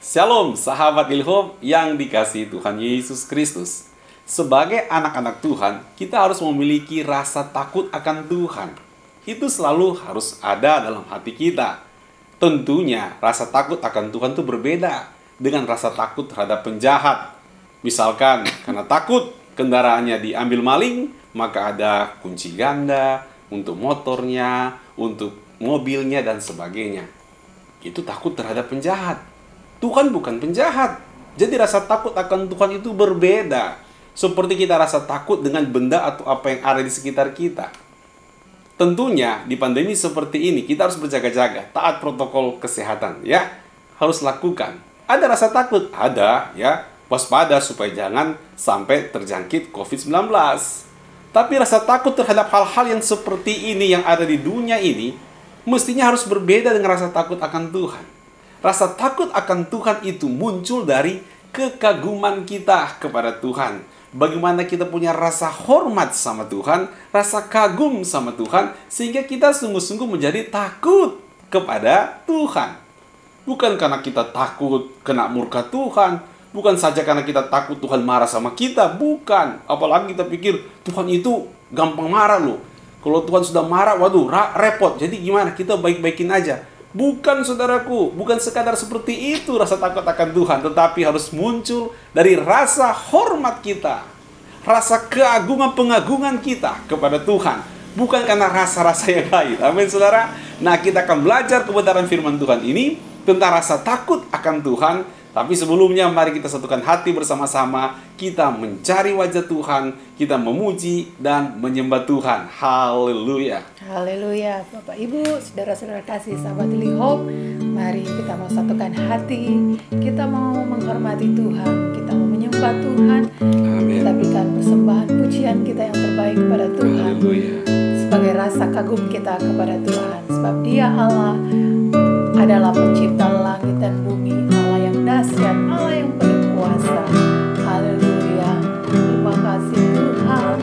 Shalom sahabat Ilhom yang dikasihi Tuhan Yesus Kristus. Sebagai anak-anak Tuhan, kita harus memiliki rasa takut akan Tuhan. Itu selalu harus ada dalam hati kita. Tentunya rasa takut akan Tuhan itu berbeda dengan rasa takut terhadap penjahat. Misalkan karena takut kendaraannya diambil maling, maka ada kunci ganda untuk motornya, untuk mobilnya dan sebagainya. Itu takut terhadap penjahat. Tuhan bukan penjahat. Jadi rasa takut akan Tuhan itu berbeda. Seperti kita rasa takut dengan benda atau apa yang ada di sekitar kita. Tentunya di pandemi seperti ini kita harus berjaga-jaga, taat protokol kesehatan ya. Harus lakukan. Ada rasa takut? Ada ya. Waspada supaya jangan sampai terjangkit COVID-19. Tapi rasa takut terhadap hal-hal yang seperti ini yang ada di dunia ini mestinya harus berbeda dengan rasa takut akan Tuhan. Rasa takut akan Tuhan itu muncul dari kekaguman kita kepada Tuhan. Bagaimana kita punya rasa hormat sama Tuhan, rasa kagum sama Tuhan, sehingga kita sungguh-sungguh menjadi takut kepada Tuhan. Bukan karena kita takut kena murka Tuhan, bukan saja karena kita takut Tuhan marah sama kita, bukan. Apalagi kita pikir Tuhan itu gampang marah loh. Kalau Tuhan sudah marah, waduh, repot. Jadi gimana? Kita baik-baikin aja. Bukan saudaraku, bukan sekadar seperti itu rasa takut akan Tuhan, tetapi harus muncul dari rasa hormat kita, rasa keagungan pengagungan kita kepada Tuhan, bukan karena rasa-rasa yang lain. Amin saudara. Nah, kita akan belajar kebenaran firman Tuhan ini tentang rasa takut akan Tuhan. Tapi sebelumnya mari kita satukan hati bersama-sama, kita mencari wajah Tuhan, kita memuji dan menyembah Tuhan. Haleluya. Haleluya. Bapak Ibu, saudara-saudara kasih sahabat Ilhom, mari kita mau satukan hati, kita mau menghormati Tuhan, kita mau menyembah Tuhan. Amin. Kita berikan persembahan pujian kita yang terbaik kepada Tuhan. Haleluya. Sebagai rasa kagum kita kepada Tuhan, sebab Dia Allah adalah pencipta langit dan bumi, Allah yang dahsyat, Allah yang penuh kuasa. Haleluya. Terima kasih Tuhan.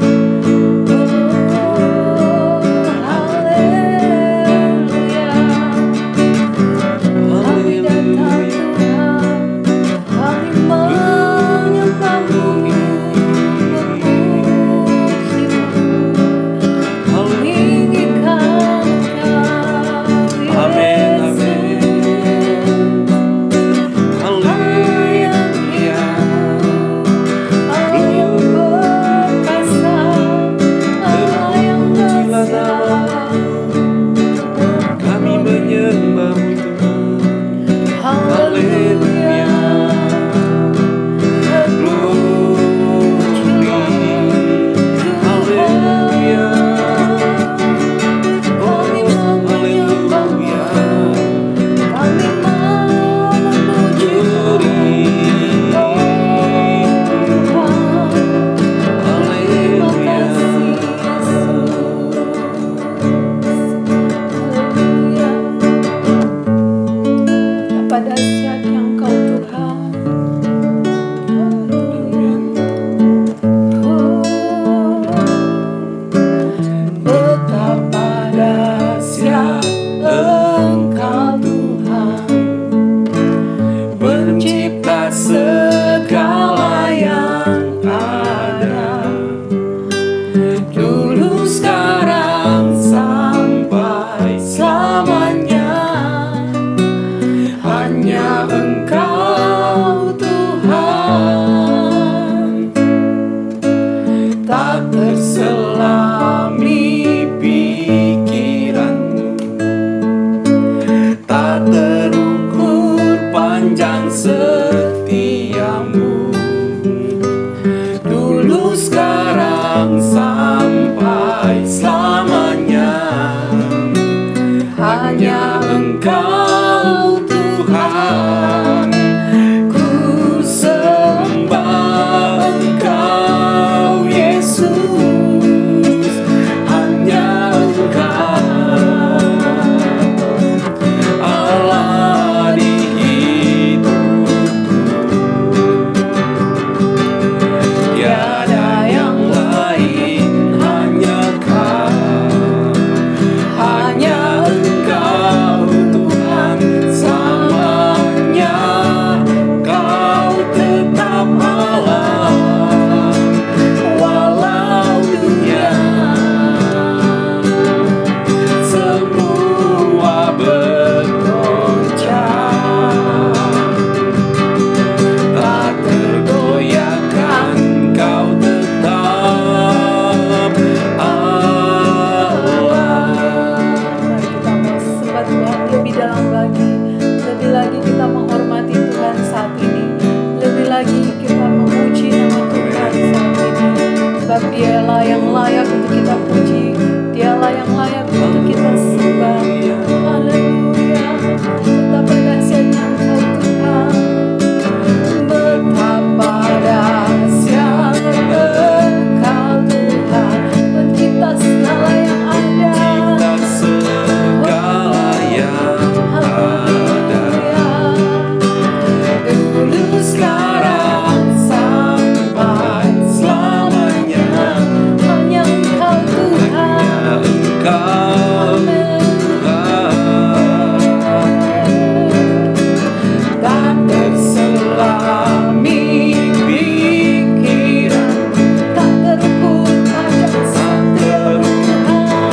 Tuhan saat ini. Lebih lagi kita memuji nama Tuhan saat ini, sebab Dialah yang layak untuk kita puji, Dialah yang layak untuk kita sembah. Haleluya. Betapa dahsyatnya Engkau Tuhan, betapa dahsyat Engkau Tuhan, pencipta segala yang ada. Dulu, sekarang, sampai selamanya, hanya Engkau Tuhan. Tak terselami pikiran, tak terukur panjang setia Tuhan.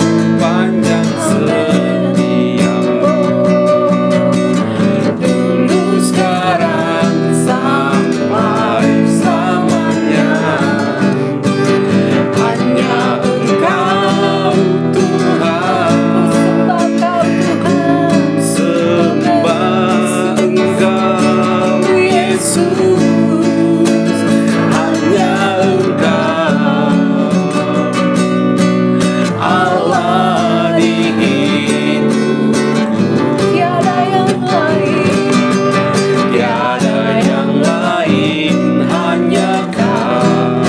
Dulu, sekarang, sampai selamanya, hanya Engkau Tuhan. Sembah Engkau Yesus, hanya Engkau Allah di hidupku. Tiada yang lain, tiada yang lain, hanya Kau,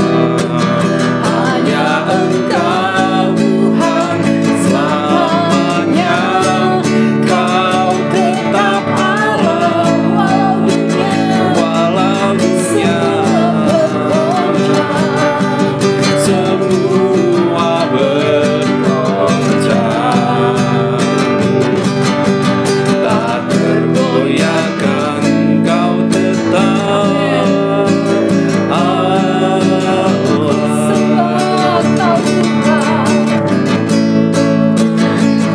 hanya Engkau Tuhan selamanya. Kau tetap Allah walau dunia semua bergoncang, tak tergoyahkan. Kau tetap Allah.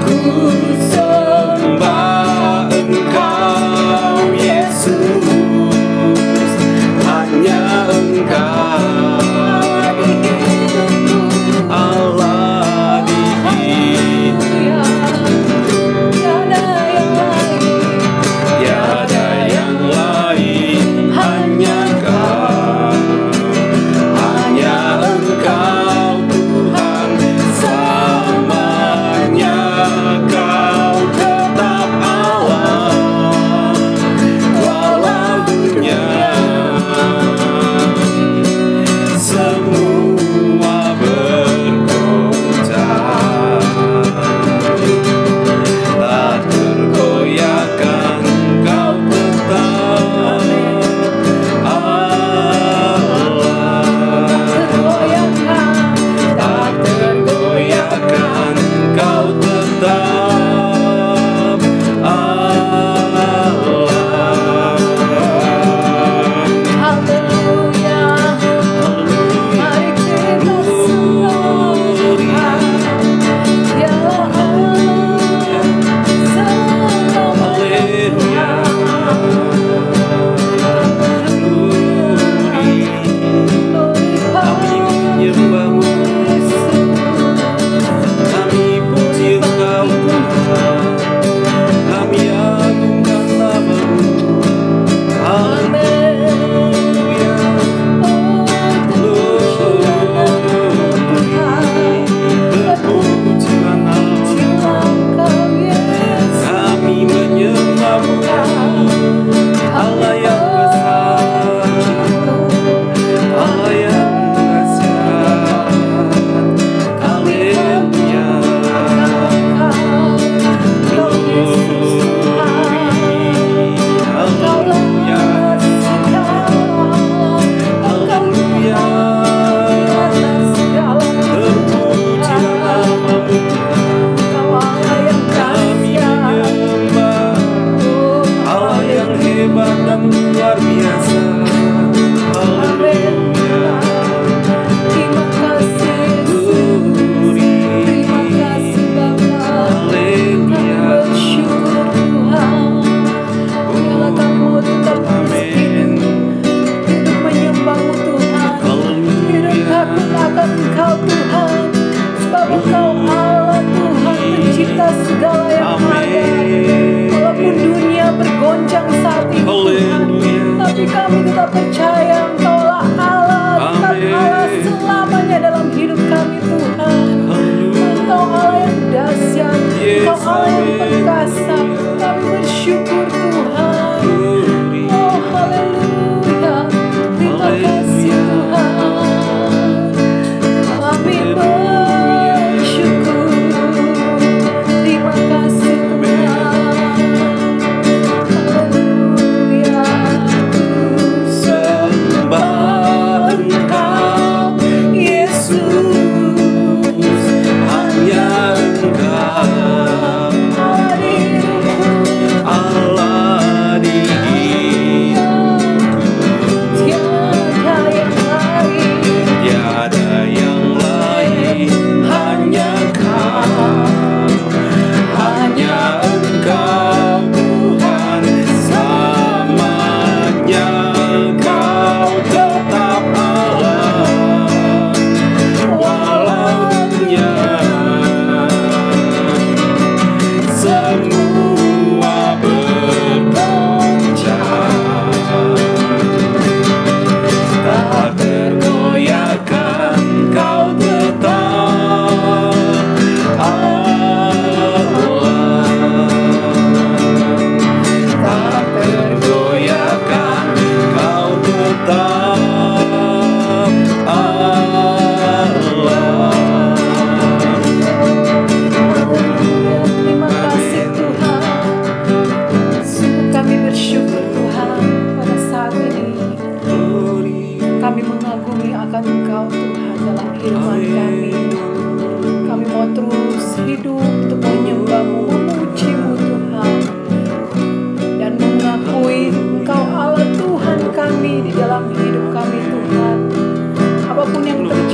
Ku sembah Engkau Yesus, hanya Engkau Allah di hidupku. Tiada yang lain, hanya Kau, hanya Engkau Tuhan selamanya. Kau tetap Allah walau dunia semua bergoncang, tak tergoyahkan. Kau tetap Allah, tak tergoyahkan. Kau tetap Allah. Haleluya. Mari kita sembah Tuhan. Dialah Allah selamanya. Kami menyembah-Mu, kami puji Engkau Tuhan, kami agungkan nama-Mu. Haleluya. Terpujilah nama-Mu. Kami menyembah-Mu, Allah yang besar, Allah yang dahsyat. Haleluya. Haleluya. Haleluya. Terpujilah nama-Mu. Kami menyembah Allah yang hebat dan luar biasa. Haleluya. Terima kasih Yesus. Terima kasih Bapa. Haleluya. Bersyukur Tuhan. Biarlah kami mau tetap miskin, hidup menyembah-Mu Tuhan, hidup takut akan Engkau Tuhan, sebab Engkau Allah Tuhan, pencipta segala yang ada. Walaupun dunia bergoncang saat ini Tuhan,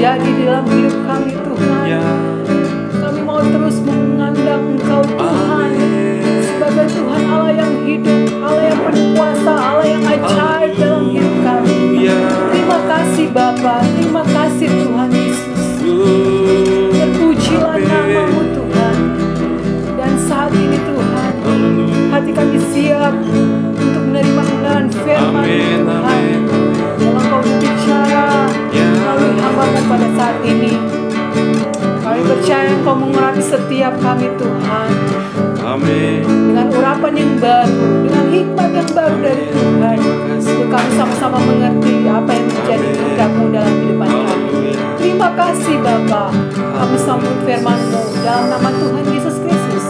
terjadi di dalam hidup kami Tuhan. Ya. Kami mau terus mengandang Engkau Tuhan sebagai Tuhan Allah yang hidup, Allah yang berkuasa, Allah yang ajaib dalam hidup kami. Terima kasih Bapa, terima kasih Tuhan Yesus. Terpujilah nama-Mu Tuhan. Dan saat ini Tuhan, hati kami siap untuk menerima kebenaran firman Tuhan. Dalam Kau berbicara melalui hamba-Mu pada saat ini, kami percaya Engkau mengurapi setiap kami Tuhan. Amin. Dengan urapan yang baru, dengan hikmat yang baru dari Tuhan, untuk kami sama-sama mengerti apa yang menjadi kehendak-Mu dalam kehidupan kami. Terima kasih Bapa. Kami sambut firman-Mu dalam nama Tuhan Yesus Kristus.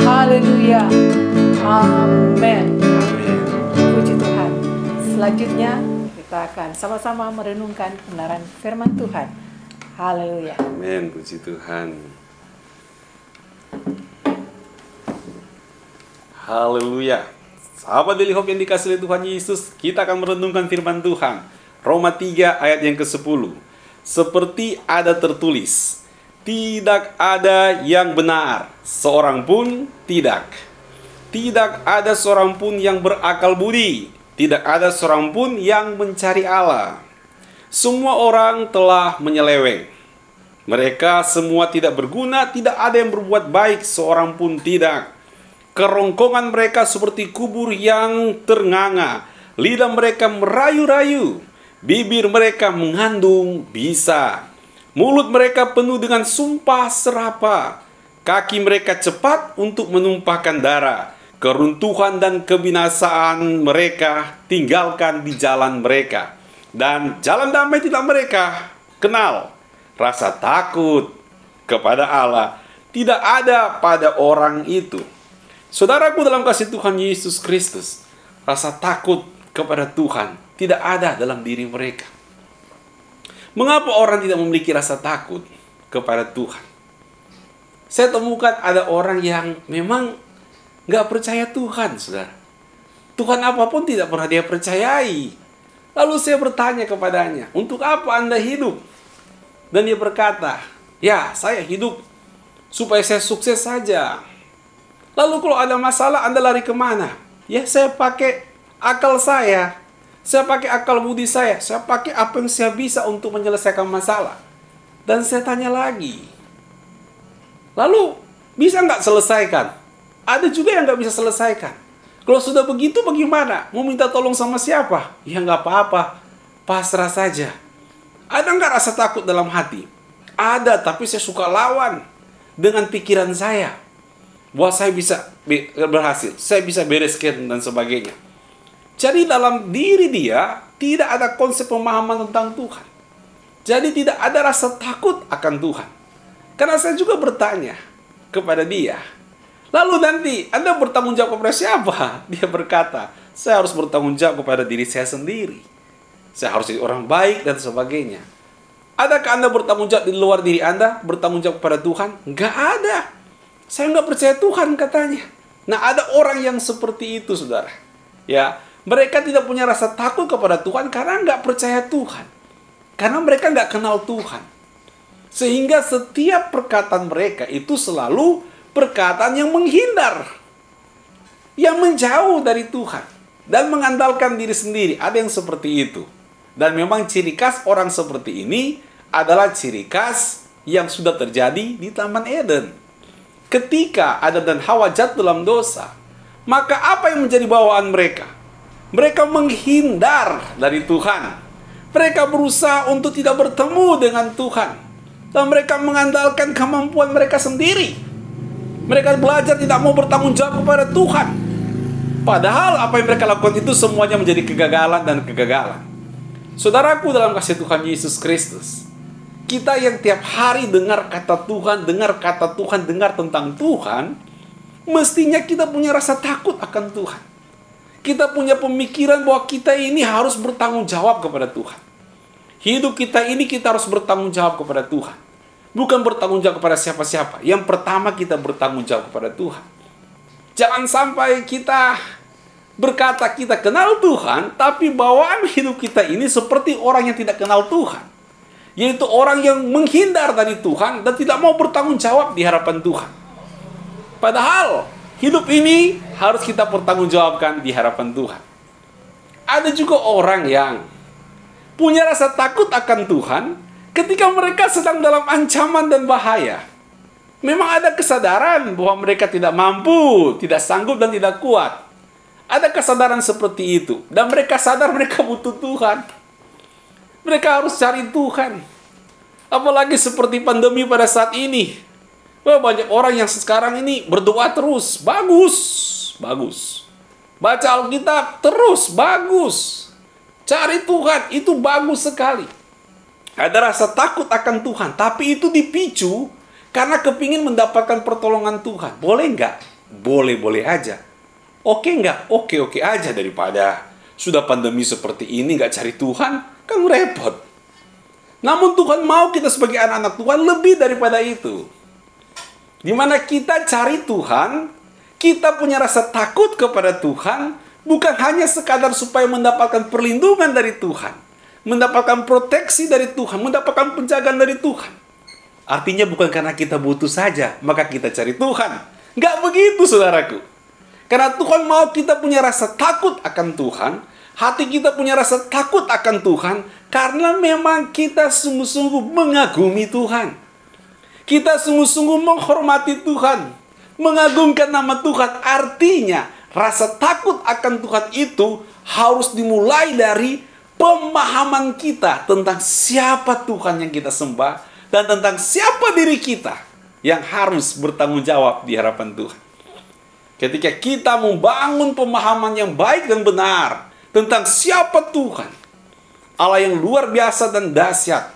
Haleluya. Amin. Puji Tuhan. Selanjutnya kita akan sama-sama merenungkan kebenaran firman Tuhan. Haleluya. Amin. Puji Tuhan. Haleluya. Sahabat Daily Hope yang dikasihi Tuhan Yesus, kita akan merenungkan firman Tuhan. Roma 3 ayat yang ke-10. Seperti ada tertulis, tidak ada yang benar, seorang pun tidak. Tidak ada seorang pun yang berakal budi, tidak ada seorang pun yang mencari Allah. Semua orang telah menyeleweng. Mereka semua tidak berguna, tidak ada yang berbuat baik, seorang pun tidak. Kerongkongan mereka seperti kubur yang ternganga. Lidah mereka merayu-rayu. Bibir mereka mengandung bisa. Mulut mereka penuh dengan sumpah serapa. Kaki mereka cepat untuk menumpahkan darah. Keruntuhan dan kebinasaan mereka tinggalkan di jalan mereka. Dan jalan damai tidak mereka kenal. Rasa takut kepada Allah tidak ada pada orang itu. Saudaraku dalam kasih Tuhan Yesus Kristus, rasa takut kepada Tuhan tidak ada dalam diri mereka. Mengapa orang tidak memiliki rasa takut kepada Tuhan? Saya temukan ada orang yang memang nggak percaya Tuhan, saudara. Tuhan apapun tidak pernah dia percayai. Lalu saya bertanya kepadanya, untuk apa Anda hidup? Dan dia berkata, ya saya hidup supaya saya sukses saja. Lalu kalau ada masalah, Anda lari kemana? Ya, saya pakai akal saya pakai akal budi saya pakai apa yang saya bisa untuk menyelesaikan masalah. Dan saya tanya lagi, lalu bisa nggak selesaikan? Ada juga yang nggak bisa selesaikan. Kalau sudah begitu bagaimana? Mau minta tolong sama siapa? Ya nggak apa-apa, pasrah saja. Ada nggak rasa takut dalam hati? Ada, tapi saya suka lawan dengan pikiran saya. Bahwa saya bisa berhasil, saya bisa bereskan dan sebagainya. Jadi dalam diri dia tidak ada konsep pemahaman tentang Tuhan. Jadi tidak ada rasa takut akan Tuhan. Karena saya juga bertanya kepada dia, lalu nanti Anda bertanggung jawab kepada siapa? Dia berkata, saya harus bertanggung jawab kepada diri saya sendiri. Saya harus jadi orang baik dan sebagainya. Adakah Anda bertanggung jawab di luar diri Anda? Bertanggung jawab kepada Tuhan? Nggak ada. Saya nggak percaya Tuhan katanya. Nah, ada orang yang seperti itu, saudara. Ya, mereka tidak punya rasa takut kepada Tuhan karena nggak percaya Tuhan. Karena mereka nggak kenal Tuhan. Sehingga setiap perkataan mereka itu selalu perkataan yang menghindar. Yang menjauh dari Tuhan. Dan mengandalkan diri sendiri. Ada yang seperti itu. Dan memang ciri khas orang seperti ini adalah ciri khas yang sudah terjadi di Taman Eden. Ketika Adam dan Hawa jatuh dalam dosa, maka apa yang menjadi bawaan mereka? Mereka menghindar dari Tuhan. Mereka berusaha untuk tidak bertemu dengan Tuhan. Dan mereka mengandalkan kemampuan mereka sendiri. Mereka belajar tidak mau bertanggung jawab kepada Tuhan. Padahal apa yang mereka lakukan itu semuanya menjadi kegagalan dan kegagalan. Saudaraku dalam kasih Tuhan Yesus Kristus, kita yang tiap hari dengar kata Tuhan, dengar tentang Tuhan, mestinya kita punya rasa takut akan Tuhan. Kita punya pemikiran bahwa kita ini harus bertanggung jawab kepada Tuhan. Hidup kita ini kita harus bertanggung jawab kepada Tuhan. Bukan bertanggung jawab kepada siapa-siapa. Yang pertama kita bertanggung jawab kepada Tuhan. Jangan sampai kita berkata kita kenal Tuhan, tapi bawaan hidup kita ini seperti orang yang tidak kenal Tuhan. yaitu orang yang menghindar dari Tuhan dan tidak mau bertanggung jawab di hadapan Tuhan. Padahal hidup ini harus kita pertanggungjawabkan di hadapan Tuhan. Ada juga orang yang punya rasa takut akan Tuhan ketika mereka sedang dalam ancaman dan bahaya. Memang ada kesadaran bahwa mereka tidak mampu, tidak sanggup dan tidak kuat. Ada kesadaran seperti itu. Dan mereka sadar mereka butuh Tuhan. Mereka harus cari Tuhan. Apalagi seperti pandemi pada saat ini. Wah, banyak orang yang sekarang ini berdoa terus. Bagus. Bagus. Baca Alkitab terus. Bagus. Cari Tuhan. Itu bagus sekali. Ada rasa takut akan Tuhan. Tapi itu dipicu karena kepingin mendapatkan pertolongan Tuhan. Boleh nggak? Boleh-boleh aja. Oke nggak? Oke-oke aja, daripada sudah pandemi seperti ini nggak cari Tuhan. Kan repot. Namun Tuhan mau kita sebagai anak-anak Tuhan lebih daripada itu. Dimana kita cari Tuhan, kita punya rasa takut kepada Tuhan, bukan hanya sekadar supaya mendapatkan perlindungan dari Tuhan, mendapatkan proteksi dari Tuhan, mendapatkan penjagaan dari Tuhan. Artinya bukan karena kita butuh saja, maka kita cari Tuhan. Nggak begitu, saudaraku. Karena Tuhan mau kita punya rasa takut akan Tuhan, hati kita punya rasa takut akan Tuhan, karena memang kita sungguh-sungguh mengagumi Tuhan. Kita sungguh-sungguh menghormati Tuhan, mengagungkan nama Tuhan. Artinya, rasa takut akan Tuhan itu harus dimulai dari pemahaman kita tentang siapa Tuhan yang kita sembah, dan tentang siapa diri kita yang harus bertanggung jawab di hadapan Tuhan. Ketika kita membangun pemahaman yang baik dan benar tentang siapa Tuhan, Allah yang luar biasa dan dahsyat,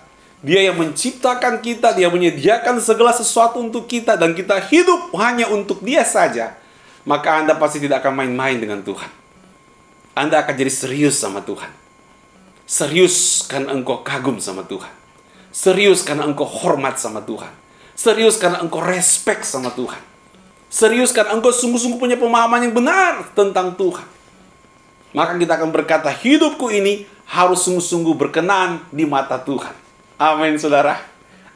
Dia yang menciptakan kita, Dia menyediakan segala sesuatu untuk kita, dan kita hidup hanya untuk Dia saja, maka Anda pasti tidak akan main-main dengan Tuhan. Anda akan jadi serius sama Tuhan. Serius karena engkau kagum sama Tuhan. Serius karena engkau hormat sama Tuhan. Serius karena engkau respect sama Tuhan. Serius karena engkau sungguh-sungguh punya pemahaman yang benar tentang Tuhan. Maka kita akan berkata, hidupku ini harus sungguh-sungguh berkenan di mata Tuhan. Amin, saudara.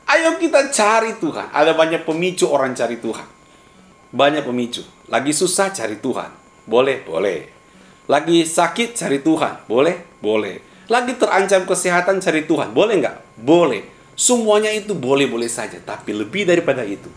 Ayo kita cari Tuhan. Ada banyak pemicu orang cari Tuhan. Banyak pemicu. Lagi susah cari Tuhan. Boleh, boleh. Lagi sakit cari Tuhan. Boleh, boleh. Lagi terancam kesehatan cari Tuhan. Boleh nggak? Boleh. Semuanya itu boleh-boleh saja. Tapi lebih daripada itu,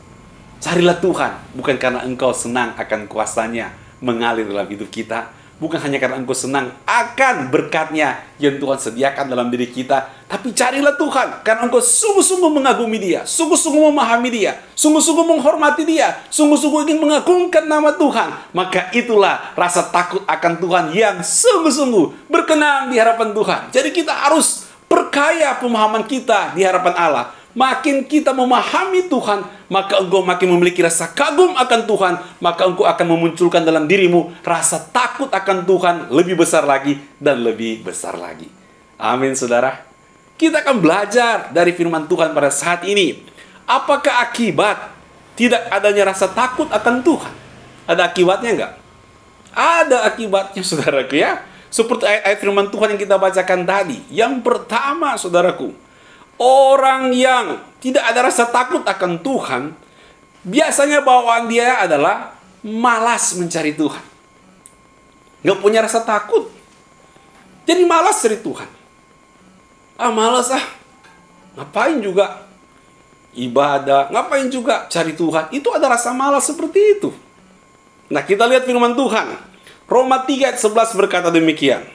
carilah Tuhan. Bukan karena engkau senang akan kuasanya mengalir dalam hidup kita. Bukan hanya karena engkau senang akan berkat-Nya yang Tuhan sediakan dalam diri kita. Tapi carilah Tuhan karena engkau sungguh-sungguh mengagumi Dia, sungguh-sungguh memahami Dia, sungguh-sungguh menghormati Dia, sungguh-sungguh ingin mengagungkan nama Tuhan. Maka itulah rasa takut akan Tuhan yang sungguh-sungguh berkenan di hadapan Tuhan. Jadi kita harus perkaya pemahaman kita di hadapan Allah. Makin kita memahami Tuhan, maka engkau makin memiliki rasa kagum akan Tuhan. Maka engkau akan memunculkan dalam dirimu rasa takut akan Tuhan lebih besar lagi dan lebih besar lagi. Amin, saudara. Kita akan belajar dari firman Tuhan pada saat ini. Apakah akibat tidak adanya rasa takut akan Tuhan? Ada akibatnya enggak? Ada akibatnya, saudaraku ya. Seperti ayat-ayat firman Tuhan yang kita bacakan tadi. Yang pertama, saudaraku, orang yang tidak ada rasa takut akan Tuhan, biasanya bawaan dia adalah malas mencari Tuhan. Nggak punya rasa takut. Jadi malas cari Tuhan. Malas ngapain juga ibadah, ngapain juga cari Tuhan. Itu ada rasa malas seperti itu. Nah, kita lihat firman Tuhan. Roma 3 ayat 11 berkata demikian.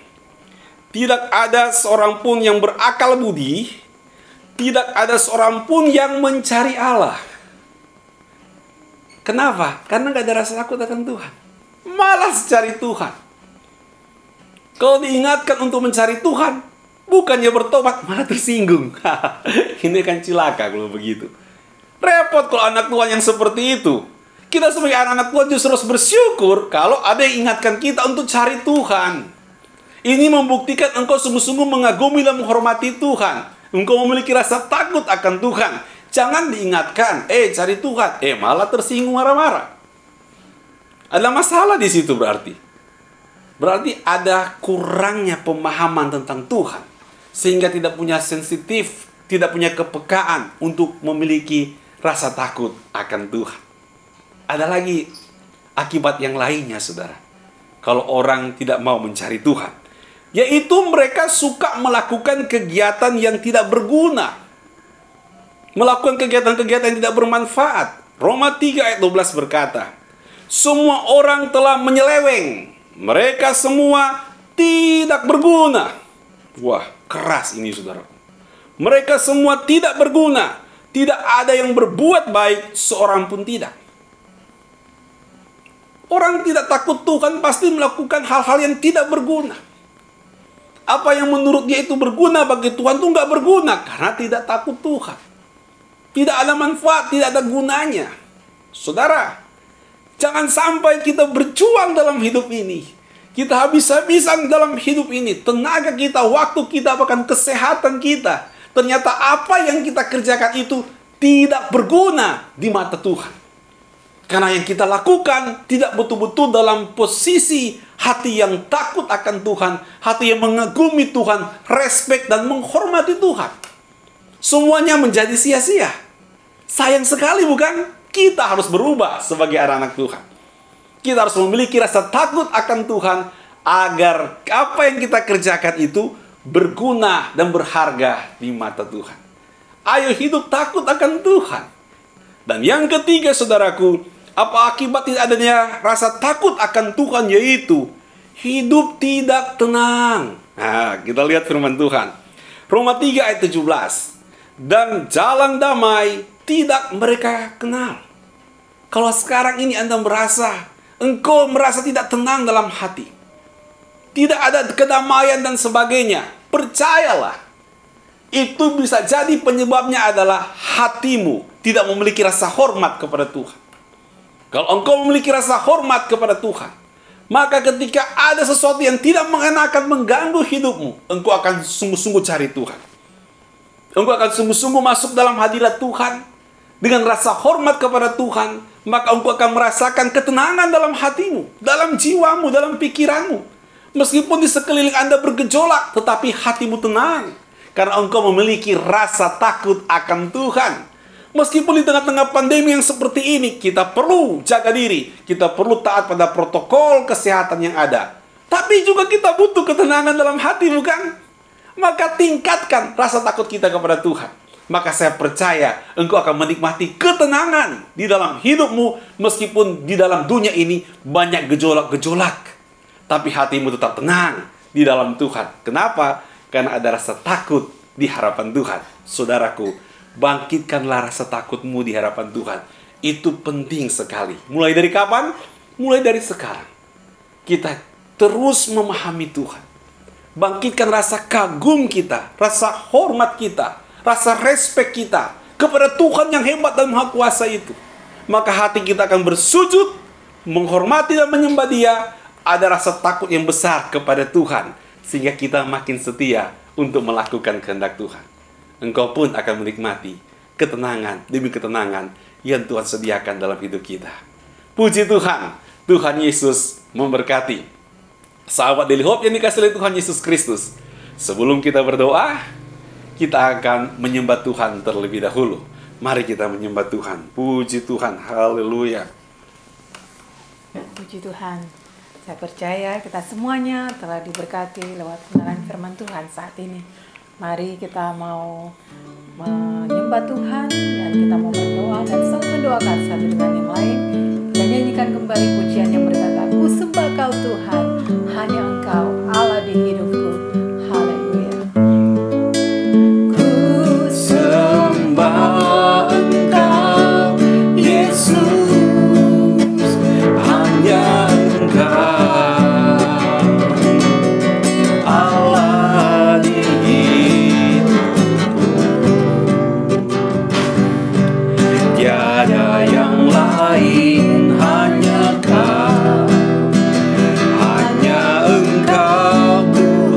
Tidak ada seorang pun yang berakal budi, tidak ada seorang pun yang mencari Allah. Kenapa? Karena gak ada rasa takut akan Tuhan. Malas cari Tuhan. Kalau diingatkan untuk mencari Tuhan, bukannya bertobat, malah tersinggung. Ini kan cilaka kalau begitu. Repot kalau anak Tuhan yang seperti itu. Kita sebagai anak-anak Tuhan justru harus bersyukur kalau ada yang ingatkan kita untuk cari Tuhan. Ini membuktikan engkau sungguh-sungguh mengagumi dan menghormati Tuhan. Engkau memiliki rasa takut akan Tuhan. Jangan diingatkan, cari Tuhan, malah tersinggung marah-marah. Ada masalah di situ berarti. Berarti ada kurangnya pemahaman tentang Tuhan. Sehingga tidak punya sensitif tidak punya kepekaan untuk memiliki rasa takut akan Tuhan. Ada lagi akibat yang lainnya, saudara. Kalau orang tidak mau mencari Tuhan, yaitu mereka suka melakukan kegiatan yang tidak berguna, melakukan kegiatan-kegiatan yang tidak bermanfaat. Roma 3 ayat 12 berkata, semua orang telah menyeleweng, mereka semua tidak berguna. Wah, keras ini, saudara. Mereka semua tidak berguna, tidak ada yang berbuat baik, seorang pun tidak. Orang tidak takut Tuhan pasti melakukan hal-hal yang tidak berguna. Apa yang menurut dia itu berguna bagi Tuhan itu nggak berguna karena tidak takut Tuhan. Tidak ada manfaat, tidak ada gunanya. Saudara, jangan sampai kita berjuang dalam hidup ini. Kita habis-habisan dalam hidup ini. Tenaga kita, waktu kita, bahkan kesehatan kita. Ternyata apa yang kita kerjakan itu tidak berguna di mata Tuhan. Karena yang kita lakukan tidak betul-betul dalam posisi hati yang takut akan Tuhan, hati yang mengagumi Tuhan, respek dan menghormati Tuhan. Semuanya menjadi sia-sia. Sayang sekali, bukan? Kita harus berubah sebagai anak-anak Tuhan. Kita harus memiliki rasa takut akan Tuhan agar apa yang kita kerjakan itu berguna dan berharga di mata Tuhan. Ayo hidup takut akan Tuhan. Dan yang ketiga, saudaraku, apa akibat tidak adanya rasa takut akan Tuhan, yaitu hidup tidak tenang. Nah, kita lihat firman Tuhan. Roma 3 ayat 17. Dan jalan damai tidak mereka kenal. Kalau sekarang ini engkau merasa tidak tenang dalam hati, tidak ada kedamaian dan sebagainya, percayalah, itu bisa jadi penyebabnya adalah hatimu tidak memiliki rasa hormat kepada Tuhan. Kalau engkau memiliki rasa hormat kepada Tuhan, maka ketika ada sesuatu yang tidak mengenakan, mengganggu hidupmu, engkau akan sungguh-sungguh cari Tuhan. Engkau akan sungguh-sungguh masuk dalam hadirat Tuhan dengan rasa hormat kepada Tuhan, maka engkau akan merasakan ketenangan dalam hatimu, dalam jiwamu, dalam pikiranmu. Meskipun di sekeliling Anda bergejolak, tetapi hatimu tenang karena engkau memiliki rasa takut akan Tuhan. Meskipun di tengah-tengah pandemi yang seperti ini, kita perlu jaga diri, kita perlu taat pada protokol kesehatan yang ada. Tapi juga kita butuh ketenangan dalam hati, bukan? Maka tingkatkan rasa takut kita kepada Tuhan. Maka saya percaya engkau akan menikmati ketenangan di dalam hidupmu, meskipun di dalam dunia ini banyak gejolak-gejolak. Tapi hatimu tetap tenang di dalam Tuhan. Kenapa? Karena ada rasa takut di hadapan Tuhan. Saudaraku, bangkitkanlah rasa takutmu di hadapan Tuhan. Itu penting sekali. Mulai dari kapan? Mulai dari sekarang. Kita terus memahami Tuhan. Bangkitkan rasa kagum kita, rasa hormat kita, rasa respek kita kepada Tuhan yang hebat dan maha kuasa itu. Maka hati kita akan bersujud, menghormati dan menyembah Dia. Ada rasa takut yang besar kepada Tuhan, sehingga kita makin setia untuk melakukan kehendak Tuhan. Engkau pun akan menikmati ketenangan demi ketenangan yang Tuhan sediakan dalam hidup kita. Puji Tuhan, Tuhan Yesus memberkati. Sahabat Daily Hope yang dikasihi oleh Tuhan Yesus Kristus, sebelum kita berdoa, kita akan menyembah Tuhan terlebih dahulu. Mari kita menyembah Tuhan. Puji Tuhan, haleluya. Puji Tuhan. Saya percaya kita semuanya telah diberkati lewat kebenaran firman Tuhan saat ini. Mari kita mau menyembah Tuhan dan kita mau berdoa dan saling mendoakan satu dengan yang lain. Dan nyanyikan kembali pujian yang berkata, ku sembah Kau Tuhan, hanya Engkau Allah di hidupku. Haleluya. Ku sembah Engkau Yesus, hanya Engkau Allah di hidupku. Tiada yang lain, hanya Kau, hanya Engkau Tuhan.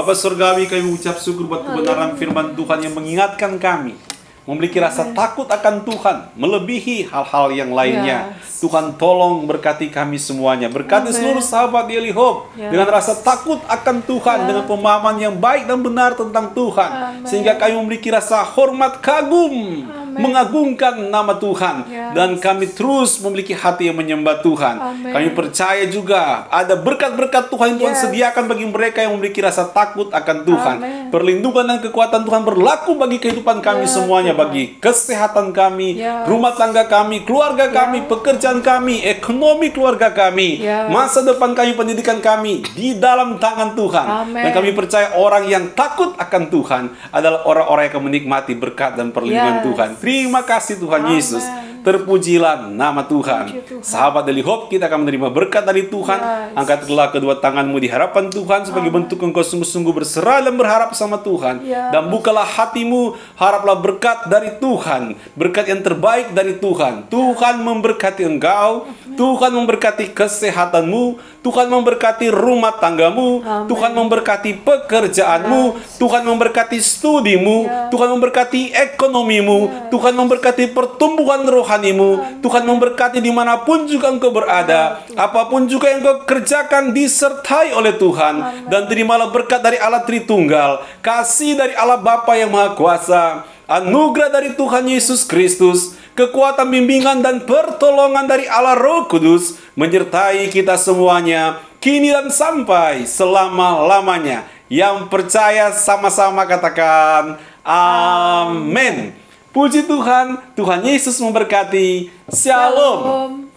Bapa Surgawi, kami mengucap syukur buat kebenaran firman Tuhan yang mengingatkan kami memiliki rasa takut akan Tuhan melebihi hal-hal yang lainnya. Tuhan tolong berkati kami semuanya. Berkati seluruh sahabat Daily Hope dengan rasa takut akan Tuhan, dengan pemahaman yang baik dan benar tentang Tuhan, sehingga kami memiliki rasa hormat, kagum, mengagungkan nama Tuhan, dan kami terus memiliki hati yang menyembah Tuhan. Kami percaya juga ada berkat-berkat Tuhan yang Tuhan sediakan bagi mereka yang memiliki rasa takut akan Tuhan. Perlindungan dan kekuatan Tuhan berlaku bagi kehidupan kami semuanya, bagi kesehatan kami, rumah tangga kami, keluarga kami, pekerjaan kami, ekonomi keluarga kami, masa depan kami, pendidikan kami di dalam tangan Tuhan. Dan kami percaya orang yang takut akan Tuhan adalah orang-orang yang akan menikmati berkat dan perlindungan Tuhan. Terima kasih Tuhan Yesus. Terpujilah nama Tuhan. Sahabat Daily Hope, kita akan menerima berkat dari Tuhan. Angkatlah kedua tanganmu di harapan Tuhan sebagai bentuk engkau sungguh-sungguh berserah dan berharap sama Tuhan. Dan bukalah hatimu, haraplah berkat dari Tuhan, berkat yang terbaik dari Tuhan. Tuhan memberkati engkau, Tuhan memberkati kesehatanmu, Tuhan memberkati rumah tanggamu, Tuhan memberkati pekerjaanmu, Tuhan memberkati studimu, Tuhan memberkati ekonomimu, Tuhan memberkati pertumbuhan rohanimu, Tuhan memberkati dimanapun juga engkau berada, apapun juga yang engkau kerjakan disertai oleh Tuhan. Dan terimalah berkat dari Allah Tritunggal, kasih dari Allah Bapa yang Maha Kuasa, anugerah dari Tuhan Yesus Kristus, kekuatan bimbingan dan pertolongan dari Allah Roh Kudus menyertai kita semuanya, kini dan sampai selama-lamanya. Yang percaya sama-sama katakan amin. Puji Tuhan, Tuhan Yesus memberkati. Shalom.